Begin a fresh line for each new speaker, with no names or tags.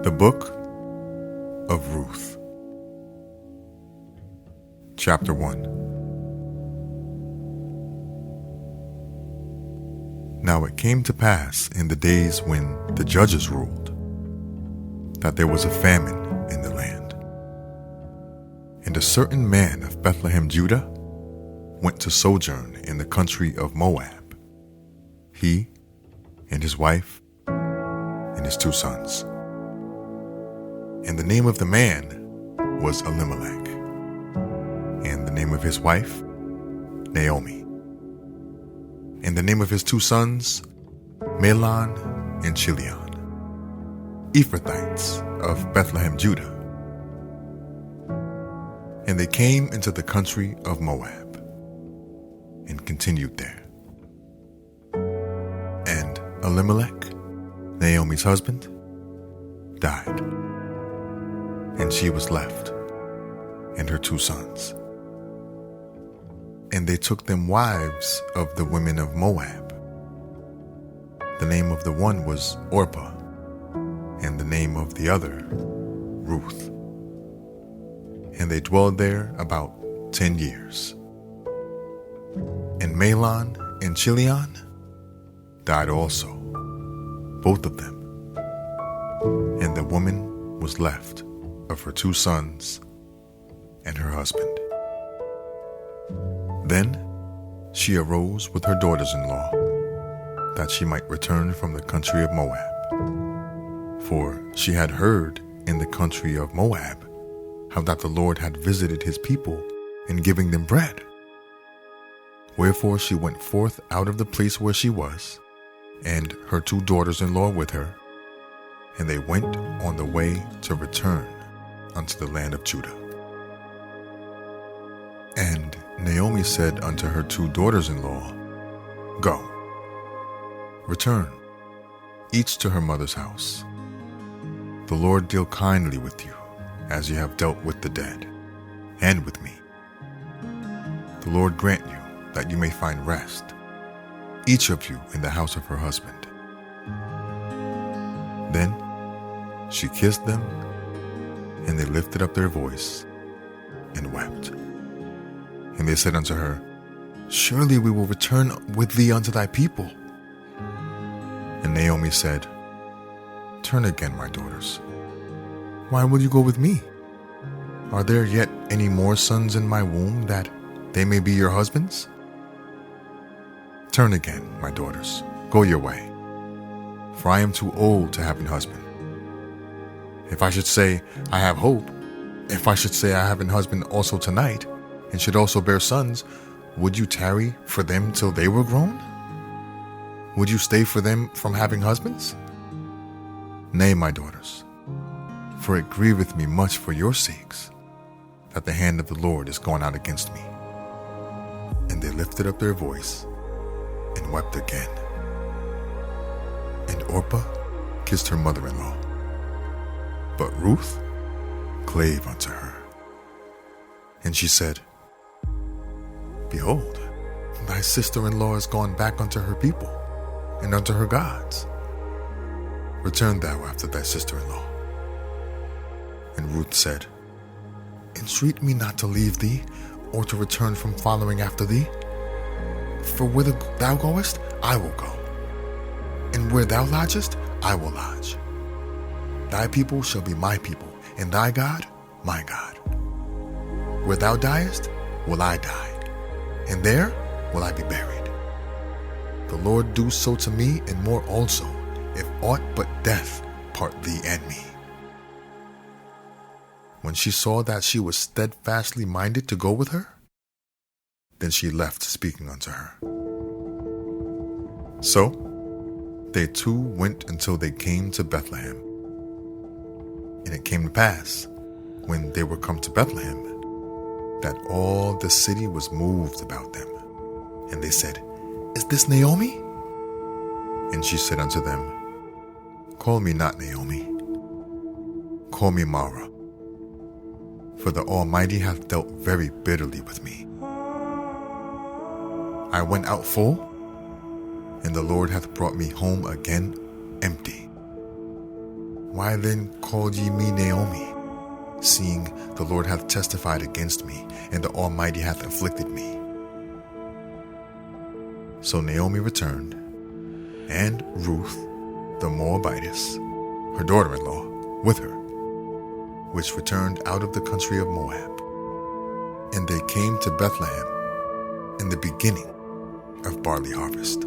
The Book of Ruth. Chapter 1. Now it came to pass in the days when the judges ruled, that there was a famine in the land. And a certain man of Bethlehem, Judah, went to sojourn in the country of Moab, he and his wife and his 2 sons. And the name of the man was Elimelech, and the name of his wife, Naomi. And the name of his 2 sons, Mahlon and Chilion, Ephrathites of Bethlehem, Judah. And they came into the country of Moab, and continued there. And Elimelech, Naomi's husband, died, and she was left, and her 2 sons. And they took them wives of the women of Moab. The name of the one was Orpah, and the name of the other Ruth. And they dwelled there about 10 years. And Mahlon and Chilion died also, both of them. And the woman was left of her 2 sons and her husband. Then she arose with her daughters-in-law, that she might return from the country of Moab. For she had heard in the country of Moab how that the Lord had visited his people in giving them bread. Wherefore she went forth out of the place where she was, and her 2 daughters-in-law with her, and they went on the way to return unto the land of Judah. And Naomi said unto her 2 daughters-in-law, Go, return, each to her mother's house. The Lord deal kindly with you, as ye have dealt with the dead, and with me. The Lord grant you that you may find rest, each of you in the house of her husband. Then she kissed them, and they lifted up their voice and wept. And they said unto her, Surely we will return with thee unto thy people. And Naomi said, Turn again, my daughters. Why will you go with me? Are there yet any more sons in my womb, that they may be your husbands? Turn again, my daughters, go your way, for I am too old to have an husband. If I should say, I have hope, if I should say I have an husband also tonight, and should also bear sons, would you tarry for them till they were grown? Would you stay for them from having husbands? Nay, my daughters, for it grieveth me much for your sakes, that the hand of the Lord is gone out against me. And they lifted up their voice and wept again. And Orpah kissed her mother-in-law, but Ruth clave unto her. And she said, Behold, thy sister-in-law is gone back unto her people, and unto her gods. Return thou after thy sister-in-law. And Ruth said, Entreat me not to leave thee, or to return from following after thee. For whither thou goest, I will go, and where thou lodgest, I will lodge. Thy people shall be my people, and thy God, my God. Where thou diest, will I die, and there will I be buried. The Lord do so to me, and more also, if aught but death part thee and me. When she saw that she was steadfastly minded to go with her, then she left speaking unto her. So they 2 went until they came to Bethlehem. And it came to pass, when they were come to Bethlehem, that all the city was moved about them. And they said, Is this Naomi? And she said unto them, Call me not Naomi, call me Mara, for the Almighty hath dealt very bitterly with me. I went out full, and the Lord hath brought me home again empty. Why then call ye me Naomi, seeing the Lord hath testified against me, and the Almighty hath afflicted me? So Naomi returned, and Ruth the Moabitess, her daughter-in-law, with her, which returned out of the country of Moab. And they came to Bethlehem in the beginning of barley harvest.